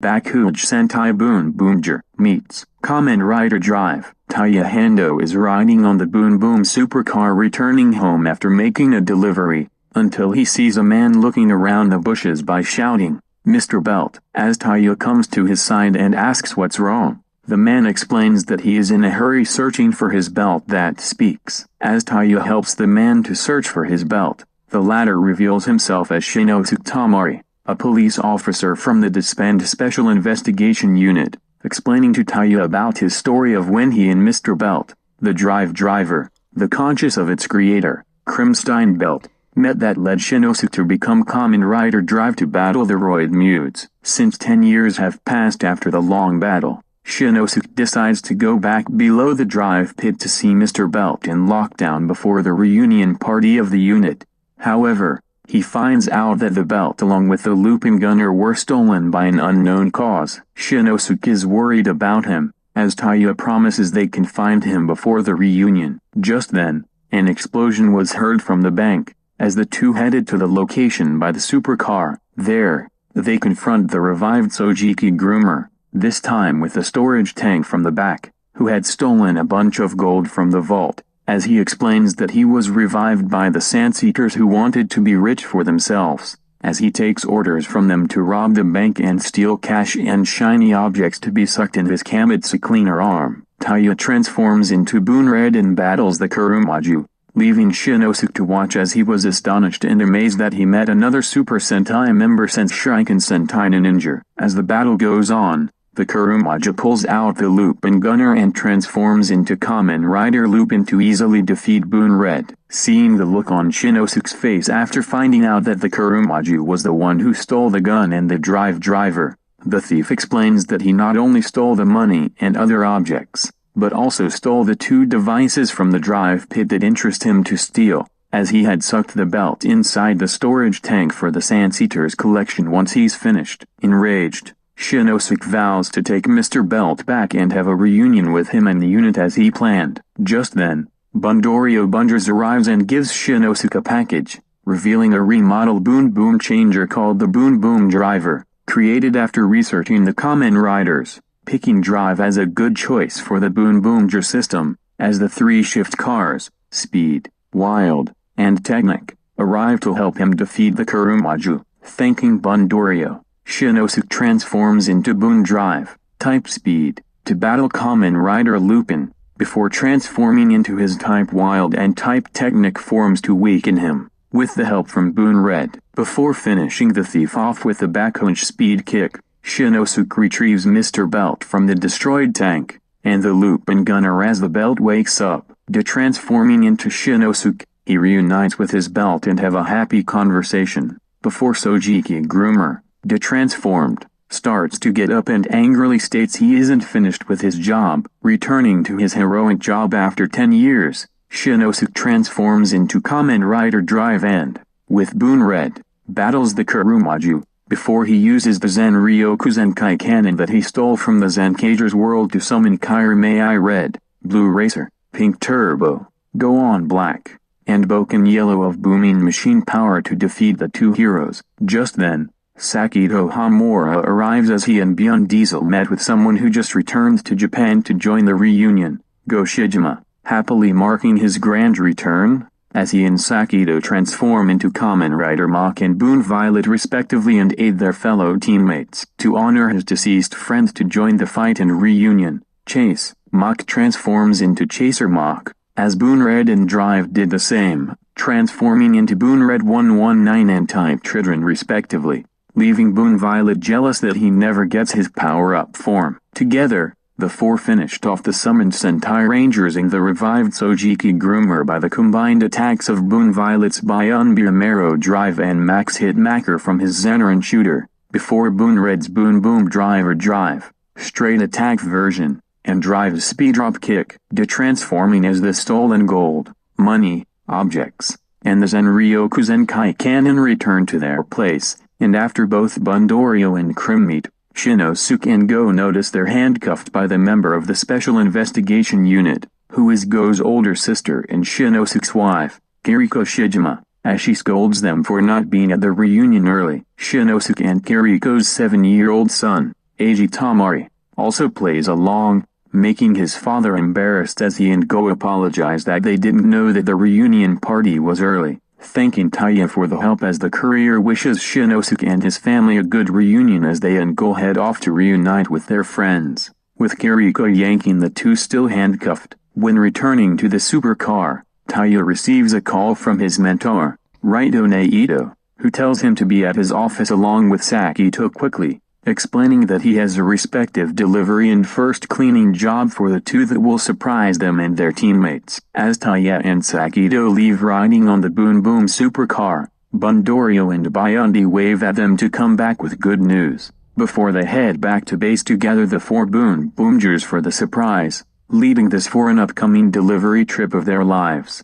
Bakuage Sentai Boonboomger meets Kamen Rider Drive. Taya Hando is riding on the Boom Boom supercar returning home after making a delivery, until he sees a man looking around the bushes by shouting, "Mr. Belt." As Taya comes to his side and asks what's wrong, the man explains that he is in a hurry searching for his belt that speaks. As Taya helps the man to search for his belt, the latter reveals himself as Shinosuke Tamari, a police officer from the disbanded Special Investigation Unit, explaining to Taya about his story of when he and Mr. Belt, the driver, the conscious of its creator, Crimstein Belt, met that led Shinosuke to become Kamen Rider Drive to battle the Roid Mutes. Since 10 years have passed after the long battle, Shinosuke decides to go back below the drive pit to see Mr. Belt in lockdown before the reunion party of the unit. However, he finds out that the belt along with the looping gunner were stolen by an unknown cause. Shinosuke is worried about him, as Taya promises they can find him before the reunion. Just then, an explosion was heard from the bank, as the two headed to the location by the supercar. There, they confront the revived Sojiki groomer, this time with a storage tank from the back, who had stolen a bunch of gold from the vault, as he explains that he was revived by the Sand-Seekers who wanted to be rich for themselves, as he takes orders from them to rob the bank and steal cash and shiny objects to be sucked in his Kametsu cleaner arm. Taya transforms into Boonred and battles the Kurumaju, leaving Shinosuke to watch as he was astonished and amazed that he met another Super Sentai member since Shuriken Sentai Ninja. As the battle goes on, the Kurumaju pulls out the Lupin gunner and transforms into Kamen Rider Lupin to easily defeat Boonred. Seeing the look on Shinosuke's face after finding out that the Kurumaju was the one who stole the gun and the driver, the thief explains that he not only stole the money and other objects, but also stole the two devices from the drive pit that interest him to steal, as he had sucked the belt inside the storage tank for the Sand-Seekers collection once he's finished. Enraged, Shinosuke vows to take Mr. Belt back and have a reunion with him and the unit as he planned. Just then, Bundorio Bungers arrives and gives Shinosuke a package, revealing a remodeled Boom Boom changer called the Boom Boom Driver, created after researching the Kamen Riders, picking Drive as a good choice for the Boonboomger system, as the three shift cars, Speed, Wild, and Technic, arrive to help him defeat the Kurumaju. Thanking Bundorio, Shinosuke transforms into Boon Drive, Type Speed, to battle Kamen Rider Lupin, before transforming into his Type Wild and Type Technic forms to weaken him, with the help from Boonred. Before finishing the thief off with the Bakuage Speed Kick, Shinosuke retrieves Mr. Belt from the destroyed tank, and the Lupin gunner as the belt wakes up. Transforming into Shinosuke, he reunites with his belt and have a happy conversation, before Sojiki groomer, transformed, starts to get up and angrily states he isn't finished with his job. Returning to his heroic job after 10 years, Shinosuke transforms into Kamen Rider Drive and, with Boonred, battles the Kurumaju, before he uses the Zenryoku Zenkai cannon that he stole from the Zenkaiger's world to summon Kairumei Red, Blue Racer, Pink Turbo, Go On Black, and Boken Yellow of Booming Machine Power to defeat the two heroes. Just then, Sakito Hamura arrives as he and Byun Diesel met with someone who just returned to Japan to join the reunion, Go Shijima, happily marking his grand return, as he and Sakito transform into Kamen Rider Mach and Boon Violet respectively and aid their fellow teammates. To honor his deceased friend to join the fight and reunion, Chase, Mach transforms into Chaser Mach, as Boonred and Drive did the same, transforming into Boonred 119 and Type Tridron respectively, leaving Boon Violet jealous that he never gets his power-up form. Together, the four finished off the summoned Sentai Rangers and the revived Sojiki groomer by the combined attacks of Boon Violet's Byunbiamero Drive and Max Hitmaker from his Zeneran shooter, before Boonred's Boom Boom Drive, straight attack version, and Drive's speed drop kick, transforming as the stolen gold, money, objects, and the Zenryoku Zenkai cannon return to their place. And after both Bundorio and Crim meet, Shinosuke and Go notice they're handcuffed by the member of the Special Investigation Unit, who is Go's older sister and Shinosuke's wife, Kiriko Shijima, as she scolds them for not being at the reunion early. Shinosuke and Kiriko's 7-year-old son, Eiji Tamari, also plays along, making his father embarrassed as he and Go apologize that they didn't know that the reunion party was early, thanking Taya for the help as the courier wishes Shinosuke and his family a good reunion as they and Go head off to reunite with their friends, with Kiriko yanking the two still handcuffed. When returning to the supercar, Taya receives a call from his mentor, Raito Naito, who tells him to be at his office along with Sakito quickly, explaining that he has a respective delivery and first cleaning job for the two that will surprise them and their teammates. As Taya and Sakito leave riding on the Boom Boom supercar, Bundorio and Biondi wave at them to come back with good news, before they head back to base to gather the four Boonboomgers for the surprise, leading this for an upcoming delivery trip of their lives.